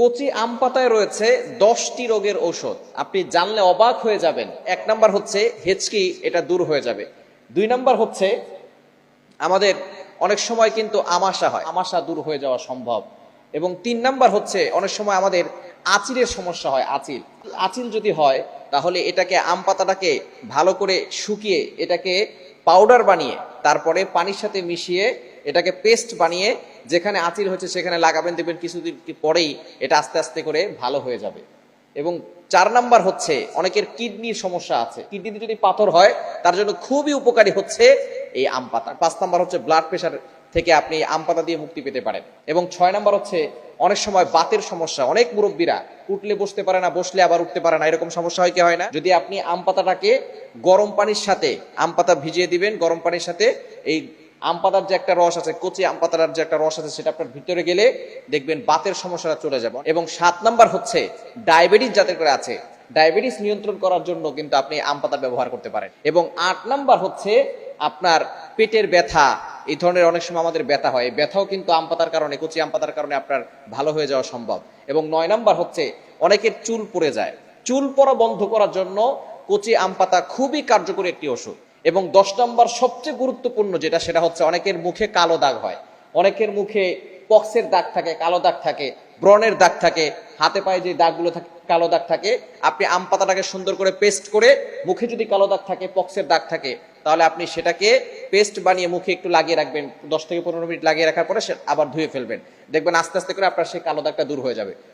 কচি আম পাতায় রয়েছে 10টি রোগের ঔষধ। আপনি জানলে অবাক হয়ে যাবেন। 1 নাম্বার হচ্ছে হেঁচকি, এটা দূর হয়ে যাবে। 2 নাম্বার হচ্ছে আমাদের অনেক সময় কিন্তু আমাশা হয়, আমাশা দূর হয়ে যাওয়া সম্ভব। এবং 3 নাম্বার হচ্ছে অনেক সময় আমাদের আঁচিলের সমস্যা হয়। আঁচিল যদি হয় তাহলে এটাকে আম পাতাটাকে ভালো করে শুকিয়ে এটাকে পাউডার বানিয়ে তারপরে পানির সাথে মিশিয়ে এটাকে পেস্ট বানিয়ে যেখানে আঁচিল হচ্ছে সেখানে লাগাবেন, দেখবেন কিছুদিন পরেই এটা আস্তে আস্তে করে ভালো হয়ে যাবে। এবং 4 নাম্বার হচ্ছে অনেকের কিডনির সমস্যা আছে, কিডনিতে যদি পাথর হয় তার জন্য খুবই উপকারী হচ্ছে এই আম পাতা। 5 নাম্বার হচ্ছে ব্লাড প্রেশার থেকে আপনি আম পাতা দিয়ে মুক্তি পেতে পারেন। এবং 6 নাম্বার হচ্ছে অনেক সময় বাতের সমস্যা, অনেক মুরব্বীরা উঠলে বসতে পারে না, বসলে আবার উঠতে পারে না, এরকম সমস্যা হয় কি হয় না? যদি আপনি আম পাতাটাকে গরম পানির সাথে আম পাতা ভিজিয়ে দিবেন, গরম পানির সাথে এই আম পাতার যে একটা রস আছে, কচি আম পাতার যে একটা রস আছে, সেটা আপনার ভিতরে গেলে দেখবেন বাতের সমস্যাটা চলে যাবে। এবং 7 নাম্বার হচ্ছে ডায়াবেটিস যাদের করে আছে, ডায়াবেটিস নিয়ন্ত্রণ করার জন্য কিন্তু আপনি আম পাতা ব্যবহার করতে পারেন। এবং 8 নাম্বার হচ্ছে আপনার পেটের ব্যথা, এই ধরনের অনেক সময় আমাদের ব্যথা হয়, এই ব্যথাও কিন্তু আম পাতার কারণে, কচি আম পাতার কারণে আপনার ভালো হয়ে যাওয়া সম্ভব। এবং 9 নাম্বার হচ্ছে অনেকের চুল পড়ে যায়, চুল পড়া বন্ধ করার জন্য কচি আম পাতা খুবই কার্যকরী একটি ওষুধ। এবং 10 নাম্বার সবচেয়ে গুরুত্বপূর্ণ যেটা, সেটা হচ্ছে অনেকের মুখে কালো দাগ হয়, অনেকের মুখে পক্সের দাগ থাকে, কালো দাগ থাকে, ব্রণের দাগ থাকে, হাতে পায়ে যে দাগগুলো থাকে, কালো দাগ থাকে। আপনি আম পাতাটাকে সুন্দর করে পেস্ট করে মুখে যদি কালো দাগ থাকে, পক্সের দাগ থাকে, তাহলে আপনি সেটাকে পেস্ট বানিয়ে মুখে একটু লাগিয়ে রাখবেন, 10 থেকে 15 মিনিট লাগিয়ে রাখার পরে সে আবার ধুয়ে ফেলবেন, দেখবেন আস্তে আস্তে করে আপনার সেই কালো দাগটা দূর হয়ে যাবে।